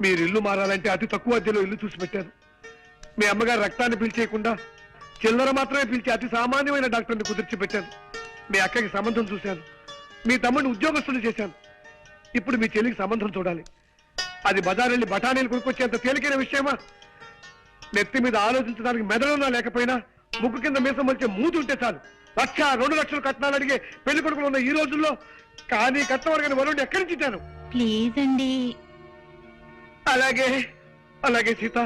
మీరు ఇల్లు మారాలంటే అతి తక్కువ అద్దెలో ఇల్లు చూసి పెట్టాను. మీ అమ్మగారు రక్తాన్ని పిలిచేయకుండా చిల్లర మాత్రమే పిలిచి అతి సామాన్యమైన డాక్టర్ని కుదిర్చి పెట్టాను. మీ అక్కకి సంబంధం చూశాను. మీ తమ్ముడిని ఉద్యోగస్తులు చేశాను. ఇప్పుడు మీ చెల్లికి సంబంధం చూడాలి. అది బజారెళ్ళి బఠానీలు కొనుక్కొచ్చేంత తేలికైన విషయమా? నెత్తి మీద ఆలోచించడానికి మెదడున్నా లేకపోయినా ముక్కు కింద మీసం వచ్చే మూతుంటే చాలు 1,00,000, 2 లక్షలు కట్నాలు అడిగే పెళ్లి కొడుకులు ఉన్న ఈ రోజుల్లో కానీ కట్టవరగని వరుణ్ణి ఎక్కడి నుంచి ఇచ్చాను? ప్లీజ్ అండి. అలాగే అలాగే సీత,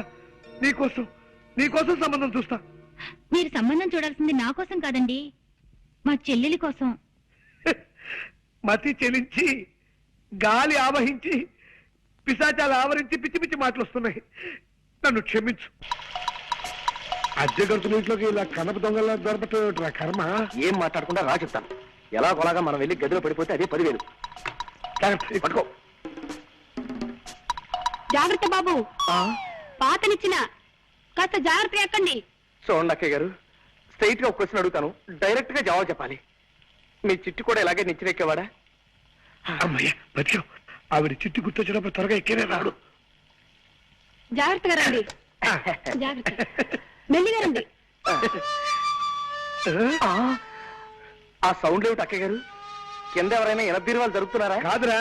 నీకోసం సంబంధం చూస్తా. మీరు సంబంధం చూడాల్సింది నా కోసం కాదండి, మా చెల్లెలి కోసం. మతి చెలించి గాలి ఆవహించి పిశాచాలు ఆవరించి పిచ్చి పిచ్చి మాటలు వస్తున్నాయి. నన్ను క్షమించు. అద్దె గడుతున్న ఇంట్లోకి ఇలా కనప దొంగలా దొరకటం కర్మ. ఏం మాట్లాడకుండా రా చెప్తాను. ఎలాగోలాగా మనం వెళ్ళి గదిలో పడిపోతే అదే 10,000. పట్టుకో. జాగ్రత్త బాబు, పాతనిచ్చిన కాస్త జాగ్రత్తగా ఎక్కండి. చూడండి అక్కయ్య గారు, స్ట్రైట్ గా ఒక క్వశ్చన్ అడుగుతాను, డైరెక్ట్ గా జవాబు చెప్పాలి. మీ చిట్టు కూడా ఇలాగే నిచ్చినెక్కేవాడా? అమ్మయ్య బతికావు. ఆవిడ చిట్టు గుర్తొచ్చినప్పుడు త్వరగా ఎక్కేనే రాడు. జాగ్రత్తగా రండి. జాగ్రత్త, మెల్లిగా రండి. ఆ సౌండ్ ఏమిటి అక్కయ్య గారు? కింద ఎవరైనా ఎనబీరువాలు జరుగుతున్నారా? కాదురా,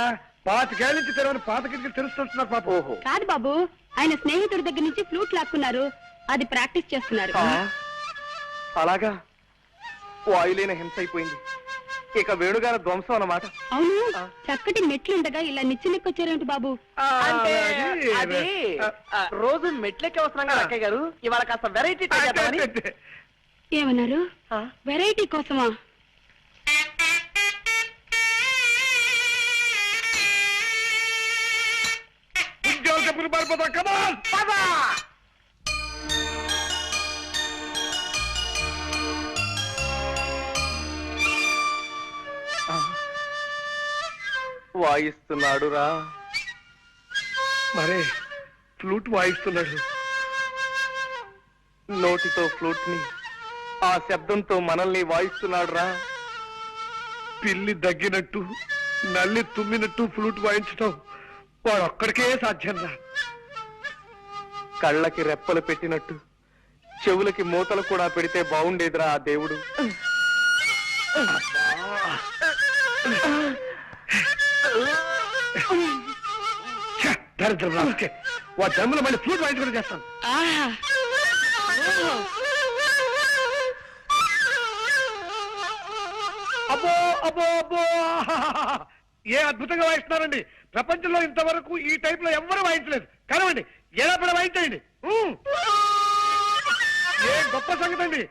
25 నుంచి తెరవని పాత కిటికీలు తెలుస్తున్నారు పాప. ఓహో, కాదు బాబు, ఆయన స్నేహితుడి దగ్గర నుంచి ఫ్లూట్ లాక్కున్నారు, అది ప్రాక్టీస్ చేస్తున్నారు. అలాగా? వాయులేని హింస అయిపోయింది. ఇక వేణుగారి ధ్వంసం అన్నమాట. అవును, చక్కటి మెట్లుండగా ఇలా నిచ్చెనెక్కొచ్చారేమిటి బాబు? అంటే అది రోజు మెట్లెక్కి వస్తున్నాం కదా అక్కయ్య గారు, ఇవాళ కాస్త వెరైటీ ఏమన్నారు? వెరైటీ కోసమా? ఉద్యోగపురు పారిపోతా. కమాన్ పదా. వాయిస్తున్నాడు రా. మరే ఫ్లూట్ వాయిస్తున్నాడు. నోటితో ఫ్లూట్ ని, ఆ శబ్దంతో మనల్ని వాయిస్తున్నాడు రా. పిల్లి దగ్గినట్టు నల్లి తుమ్మినట్టు ఫ్లూట్ వాయించటం వాడు ఒక్కడికే సాధ్యం రా. కళ్ళకి రెప్పలు పెట్టినట్టు చెవులకి మూతలు కూడా పెడితే బాగుండేదిరా ఆ దేవుడు. దరిద్రం రాకే, వా జన్మలో మళ్ళీ ఫ్లూట్ వాయించుకుంటూ చేస్తాను. అబ్బో అబ్బో అబ్బో, ఏ అద్భుతంగా వాయిస్తున్నారండి. ప్రపంచంలో ఇంతవరకు ఈ టైప్ లో ఎవ్వరూ వాయించలేదు. కనవండి, ఎలా పడ వాయించండి. ఏ గొప్ప సంగతి అండి.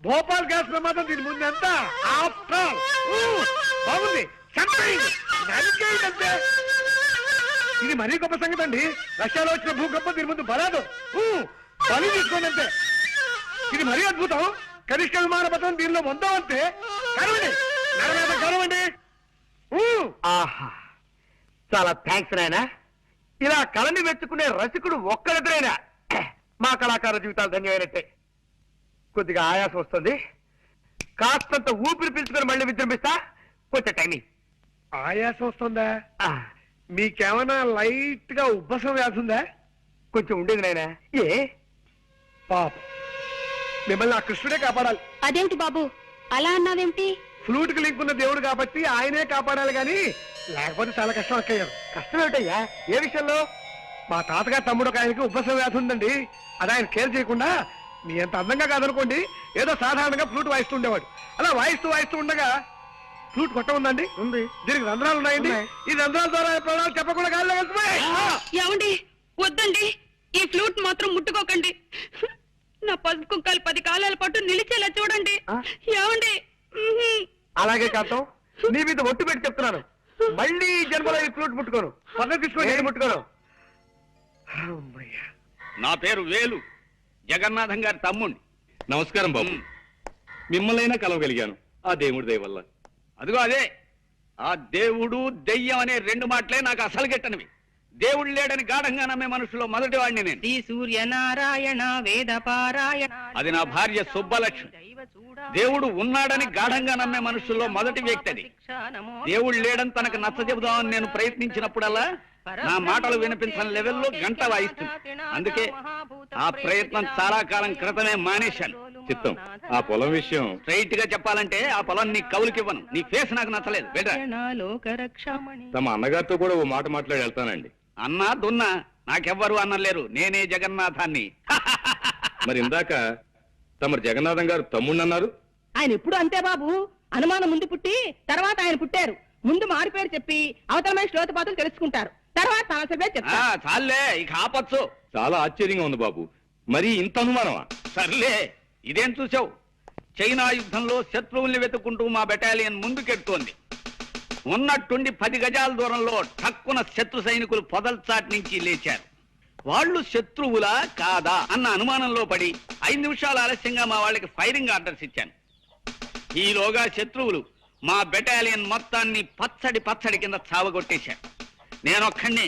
భోపాల్ గ్యాస్ ప్రమాదం దీని ముందు ఎంత బాగుంది. అంతే, ఇది మరీ గొప్ప సంగతి అండి. రష్యాలో వచ్చిన భూకంపం దీని ముందు బలాదు. బలి తీసుకోండి అంతే. ఇది మరీ అద్భుతం. కనిష్ట విమాన పథకం దీనిలో వందో అంతే. కరవండి, కరవండి. ఆహా, చాలా థ్యాంక్స్ నాయనా. ఇలా కళని మెచ్చుకునే రసికుడు ఒక్కరిద్దరైనా మా కళాకార జీవితాలు ధన్యమైనట్టే. కొద్దిగా ఆయాసం వస్తుంది, కాస్తంత ఊపిరి పీల్చుకొని మళ్ళీ విజృంభిస్తా. కొంచెం టైమింగ్. ఆయాసం వస్తుందా? మీకేమైనా లైట్ గా ఉబ్బసం వ్యాధి ఉందా? కొంచెం ఉండేది నాయనా. ఏ పాప, మిమ్మల్ని ఆ కృష్ణుడే కాపాడాలి. అదేమిటి బాబు అలా అన్నావేమిటి? ఫ్లూట్ కి లింక్ ఉన్న దేవుడు కాబట్టి ఆయనే కాపాడాలి గాని లేకపోతే చాలా కష్టం అక్కయ్యారు. కష్టం ఏమిటయ్యా? ఏ విషయంలో? మా తాతగారు తమ్ముడు ఒక ఆయనకి ఉబ్బసం వ్యాధి ఉందండి. అది ఆయన కేర్ చేయకుండా మీ అంత అందంగా కాదనుకోండి ఏదో సాధారణంగా ఫ్లూట్ వాయిస్తుండేవాడు. అలా వాయిస్తూ ఉండగా ఫ్లూట్ కొట్ట ఉందండి. ఉంది. దీనికి రంధ్రాలు ఉన్నాయండి. ఈ రంధ్రాల ద్వారా ప్రాణాలు చెప్పకుండా గాల్లో వెళ్తున్నాయి. ఏమండి, వద్దండి, ఈ ఫ్లూట్ మాత్రం ముట్టుకోకండి. నా పసుపు కుక్కలు 10 కాలాల పాటు నిలిచేలా చూడండి. ఏమండి? అలాగే కాంతం, నీ మీద ఒట్టు పెట్టి చెప్తున్నాను, మళ్ళీ జన్మలో ఈ ఫ్లూట్ ముట్టుకోను. పక్కన తీసుకోండి, ముట్టుకోను. నా పేరు వేలు, జగన్నాథం గారి తమ్ముణ్ణి. నమస్కారం బాబు. మిమ్మల్నైనా కలవగలిగాను ఆ దేవుడి దయ వల్ల. అదిగో అదే, ఆ దేవుడు దెయ్యం అనే 2 మాటలే నాకు అసలు గిట్టనివి. దేవుడు లేడని గాఢంగా నమ్మే మనుషులో మొదటి వాడిని నేను. శ్రీ సూర్యనారాయణ వేద పారాయణ. అది నా భార్య సుబ్బలక్ష్మి. దేవుడు ఉన్నాడని గాఢంగా నమ్మే మనుషుల్లో మొదటి వ్యక్తి అది. దేవుడు లేడని తనకు నచ్చ చెబుదామని నేను ప్రయత్నించినప్పుడల్లా నా మాటలు వినిపించని లెవెల్లో గంట వాయిస్తుంది. అందుకే ఆ ప్రయత్నం చాలా కాలం క్రితమే మానేశాను. చిత్తం, ఆ పొలం విషయం స్ట్రైట్ గా చెప్పాలంటే ఆ పొలం నీ కవులకివ్వను. నీ ఫేస్ నాకు నచ్చలేదు. వెళ్ళరా. తమ అన్నగారితో కూడా ఓ మాట మాట్లాడి వెళ్తానండి. అన్నా దున్నా నాకెవ్వరు అన్నలేరు. నేనే జగన్నాథాన్ని. మరి ఇందాక తమరు జగన్నాథం గారు తమ్ముడు అన్నారు. ఆయన ఎప్పుడు అంతే బాబు, అనుమానం ముందు పుట్టి తర్వాత ఆయన పుట్టారు. ముందు మారు పేరు చెప్పి అవతల మనిషి లోతుపాతులు తెలుసుకుంటారు, తర్వాత సమస్య పేరు చెప్తారు. చాలే, ఇక ఆపచ్చు. చాలా ఆశ్చర్యంగా ఉంది బాబు. మరి ఇంత అనుమానమా? సర్లే, ఇదేం చూసావు? చైనా యుద్ధంలో శత్రువుల్ని వెతుక్కుంటూ మా బెటాలియన్ ముందుకెడుతోంది. ఉన్నట్టుండి 10 గజాల దూరంలో ఠక్కున శత్రు సైనికులు పొదల్చాటి నుంచి లేచారు. వాళ్ళు శత్రువులా కాదా అన్న అనుమానంలో పడి 5 నిమిషాలు ఆలస్యంగా మా వాళ్ళకి ఫైరింగ్ ఆర్డర్స్ ఇచ్చాను. ఈలోగా శత్రువులు మా బెటాలియన్ మొత్తాన్ని పచ్చడి కింద చావగొట్టేశారు. నేనొక్కడినే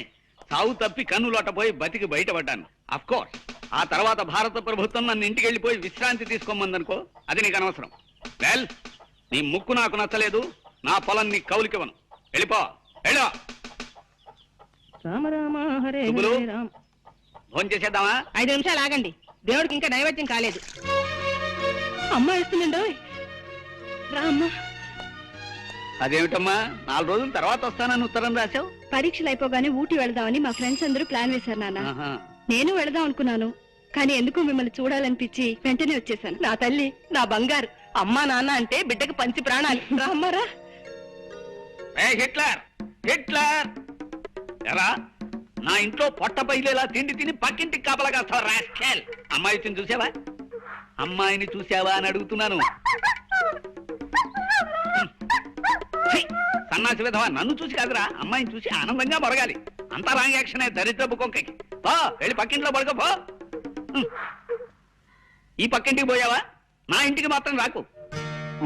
చావు తప్పి కన్నులోటపోయి బతికి బయటపడ్డాను. అఫ్కోర్స్ ఆ తర్వాత భారత ప్రభుత్వం నన్ను ఇంటికి వెళ్ళిపోయి విశ్రాంతి తీసుకోమందనుకో, అది నీకు అనవసరం. వెల్, నీ ముక్కు నాకు నచ్చలేదు, నా పొలం నీ కౌలికివ్వను. వెళ్ళిపో, వెళ్ళో. రామ రామ హరే శుభులు. హరే రామ. ఫోన్ చేసేద్దామా? 5 నిమిషాలు ఆగండి, దేవుడికి ఇంకా నైవేద్యం కాలేదు. అమ్మ ఇస్తుందండో. రా అమ్మా. అదేమిటమ్మా, 4 రోజుల తర్వాత వస్తానని ఉత్తరం రాశావు? పరీక్షలు అయిపోగానే ఊటీ వెళదామని మా ఫ్రెండ్స్ అందరూ ప్లాన్ వేశారు నాన్న. ఆహా. నేను వెళదాం అనుకున్నాను, కానీ ఎందుకు మిమ్మల్ని చూడాలనిపించి వెంటనే వచ్చేసాను. నా తల్లి, నా బంగారు. అమ్మా నాన్న అంటే బిడ్డకి పంచి ప్రాణాలు. రా అమ్మారా. హిట్లర్ హిట్లర్ ఎరా, నా ఇంట్లో పొట్ట పైలేలా తిండి తిని పక్కింటికి కాపలా కాస్తావు రాస్కెల్. అమ్మాయిని చూసావా? అమ్మాయిని చూసావా అని అడుగుతున్నాను. ఛీ, సన్నాసి విధవా, నన్ను చూసి కాదురా, అమ్మాయిని చూసి ఆనందంగా మొరగాలి. అంతా రాంగ్ యాక్షనే, దరిద్రపు కొంకకి. పో, వెళ్ళి పక్కింట్లో పడుకో పో. ఈ పక్కింటికి పోయావా? నా ఇంటికి మాత్రం రాకు.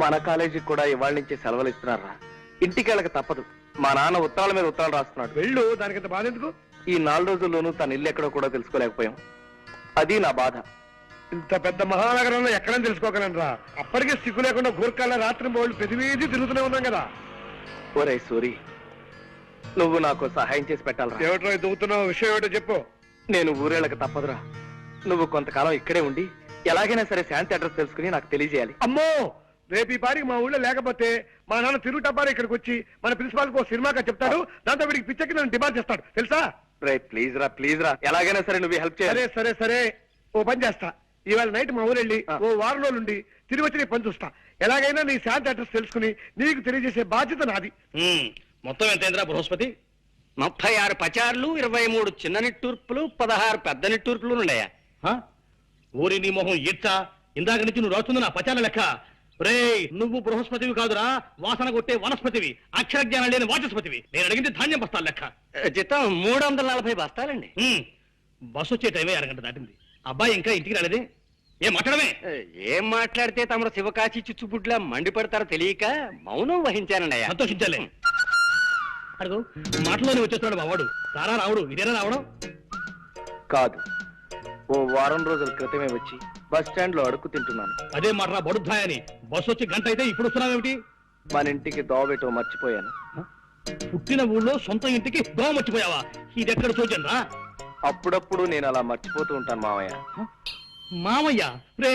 మన కాలేజీకి కూడా ఇవాళ నుంచి సెలవులు ఇస్తున్నారా? ఇంటికి వెళ్ళక తప్పదు. మా నాన్న ఉత్తరాల మీద ఉత్తరాలు రాస్తున్నాడు. వెళ్ళు, దానికంత బాధ ఎందుకు? ఈ 4 రోజుల్లోనూ తన ఇల్లు ఎక్కడో కూడా తెలుసుకోలేకపోయాం. అది నా బాధ. ఇంత పెద్ద మహానగరంలో ఎక్కడని తెలుసుకోగలనరా? అప్పటికే సిగ్గు లేకుండా గూర్ఖాల రాత్రి బోళ్ళు ప్రతివేది తిరుగుతూనే ఉన్నాం కదా. ఒరే సూరి, నువ్వు నాకు సహాయం చేసి పెట్టాలరా. ఏమిటో దువ్వుతున్నావు? విషయం ఏమిటో చెప్పు. నేను ఊరేళ్ళకి తప్పదురా. నువ్వు కొంతకాలం ఇక్కడే ఉండి ఎలాగైనా సరే శాంతి అడ్రస్ తెలుసుకుని నాకు తెలియజేయాలి. అమ్మో, రేపు ఈ పారికి మా ఊళ్ళో లేకపోతే మా నాన్న తిరుగుటప్పారు ఇక్కడికి వచ్చి మన ప్రిన్సిపాల్ కు సినిమాగా చెప్తాడు. దాంతో వీడికి పిచ్చకి నన్ను డిమాండ్ చేస్తాడు, తెలుసా? రే ప్లీజ్ రా, ఎలాగైనా సరే నువ్వు హెల్ప్ చేయాలి. సరే ఓ పని చేస్తా. ఇవాళ నైట్ మా ఊరు వెళ్ళి ఓ వారం రోజుల నుండి తిరిగి వచ్చి నీ పని చూస్తా. ఎలాగైనా నీ శాంతి అడ్రస్ తెలుసుకుని నీకు తెలియజేసే బాధ్యత నాది. మొత్తం ఎంతైందిరా బృహస్పతి? 36 పచార్లు, 23 చిన్న నిట్టూర్పులు, 16 పెద్ద నిట్టూర్పులు ఉన్నాయా? ఊరి నీ మొహం ఇచ్చా, ఇందాక నుంచి నువ్వు రాస్తుంది నా పచాల లెక్క. రే, నువ్వు బృహస్పతివి కాదురా, వాసన కొట్టే వనస్పతివి, అక్షర జ్ఞానం లేని వాచస్పతివి. నేను అడిగింది ధాన్యం బస్తాల లెక్క. జీతం 340 బస్తాలండి. బస్సు వచ్చే టైమే 1 గంట దాటింది. అబ్బాయి ఇంకా ఇంటికి రాలేదే? ఏం మాట్లాడమే? ఏం మాట్లాడితే తమరు శివకాశి చిచ్చుబుడ్లా మండిపడతారో తెలియక మౌనం వహించానండి. సంతోషించాలే. అడుగు, మాటలోనే వచ్చేస్తున్నాడు మా వాడు. రారా రావుడు, ఇదేనా రావడం? కాదు, ఓ వారం రోజుల క్రితమే వచ్చి బస్ స్టాండ్ లో అడుక్కు తింటున్నాను. అదే మాటరా బడుద్దాయని. బస్సు వచ్చి గంట అయితే ఇప్పుడు వస్తున్నావేమిటి? మన ఇంటికి దోవబెట్టో మర్చిపోయాను. పుట్టిన ఊళ్ళో సొంత ఇంటికి దోమ మర్చిపోయావా? ఇదెక్కడ చూచాను రా. అప్పుడప్పుడు నేను అలా మర్చిపోతూ ఉంటాను మావయ్య. మామయ్య, రే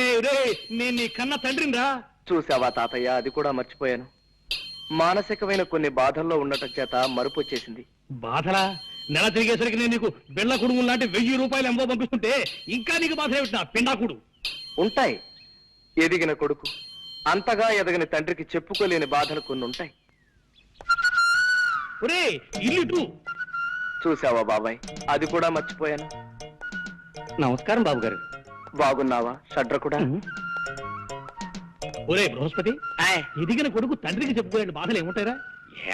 నేను నీ కన్న తండ్రిని రా. చూసావా తాతయ్య, అది కూడా మర్చిపోయాను. మానసికమైన కొన్ని బాధల్లో ఉండటం చేత మరుపు వచ్చేసింది. బాధలా? నెల తిరిగేసరికి నేను నీకు బెళ్ళ కుడుము లాంటి 1000 రూపాయలు ఎంబో పంపిస్తుంటే ఇంకా నీకు బాధ ఏమిటి నా పిండాకుడు? ఉంటాయి. ఎదిగిన కొడుకు అంతగా ఎదగని తండ్రికి చెప్పుకోలేని బాధలు కొన్ని ఉంటాయి. ఒరే, ఇల్లు చూసావా బాబాయ్, అది కూడా మర్చిపోయాను. నమస్కారం బాబు గారు. బాగున్నావా షడ్ర కూడా? ఒరే బృహస్పతి, ఎదిగిన కొడుకు తండ్రికి చెప్పుకోలేని బాధలు ఏముంటాయిరా?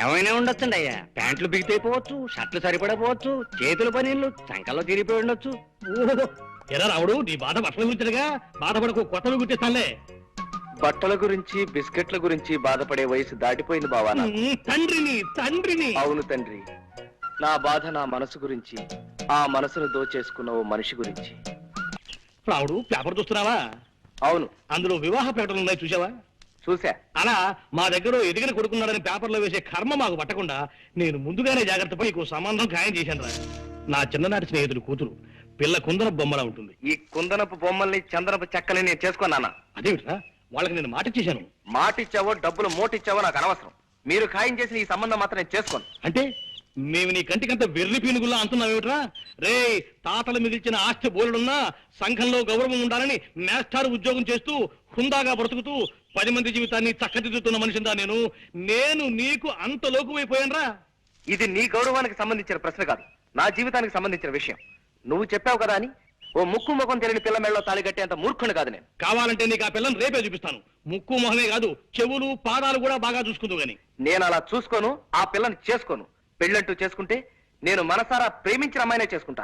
ఏమైనా ఉండొచ్చండి అయ్యా. ప్యాంట్లు బిగితైపోవచ్చు, షర్ట్లు సరిపడపోవచ్చు, చేతుల పనీళ్ళు చంకల్లో తిరిగిపోయి ఉండొచ్చు. ఓహో, ఎలా రావుడు, నీ బాధ బట్టల గురించిగా. బాధపడకు, కొత్తవి గుర్తిస్తానులే. బట్టల గురించి బిస్కెట్ల గురించి బాధపడే వయసు దాటిపోయింది బావా. తండ్రిని. అవును తండ్రి, నా బాధ నా మనసు గురించి, ఆ మనసును దోచేసుకున్న ఓ మనిషి గురించి. రావుడు, పేపర్ చూస్తున్నావా? అవును. అందులో వివాహ ప్రకటనలు ఉన్నాయి, చూసావా? చూసా. అలా మా దగ్గర ఎదిగిన కొడుకున్నాడని పేపర్లో వేసే కర్మ మాకు పట్టకుండా నేను ముందుగానే జాగ్రత్త పడి నీకు సంబంధం ఖాయం చేశాను రా. నా చిన్ననాటి స్నేహితుడు కూతురు పిల్ల కుందన బొమ్మలా ఉంటుంది. ఈ కుందనపు బొమ్మల్ని చందనపు చెక్కల్ని నేను చేసుకున్నానా? అదేమిట్రా వాళ్ళకి నేను మాట ఇచ్చేశాను. మాటిచ్చావో డబ్బులు మోటిచ్చావో నాకు అనవసరం. మీరు ఖాయం చేసిన ఈ సంబంధం మాత్రం నేను చేసుకోను. అంటే మేము నీ కంటికంత వెర్రి పీనుగుల్లా అంటున్నావేమిట్రా? రే తాతలు మిగిల్చిన ఆస్తి బోలుడున్నా సంఘంలో గౌరవం ఉండాలని మేస్టార్ ఉద్యోగం చేస్తూ హుందాగా బ్రతుకుతూ 10 మంది జీవితాన్ని చక్కదిద్దుతున్న మనిషిందా నేను నీకు అంత లోకువైపోయానరా? ఇది నీ గౌరవానికి సంబంధించిన ప్రశ్న కాదు, నా జీవితానికి సంబంధించిన విషయం. నువ్వు చెప్పావు కదా అని ఓ ముక్కు ముఖం తెలియని పిల్ల మెళ్ళలో తాళి కట్టేంత మూర్ఖుని కాదు నేను. కావాలంటే నీకు ఆ పిల్లని రేపే చూపిస్తాను. ముక్కు మొహమే కాదు చెవులు పాదాలు కూడా బాగా చూసుకుంటూ గాని. నేను అలా చూసుకోను, ఆ పిల్లని చేసుకోను. పెళ్ళంటూ చేసుకుంటే నేను మనసారా ప్రేమించిన అమ్మాయినే చేసుకుంటాను.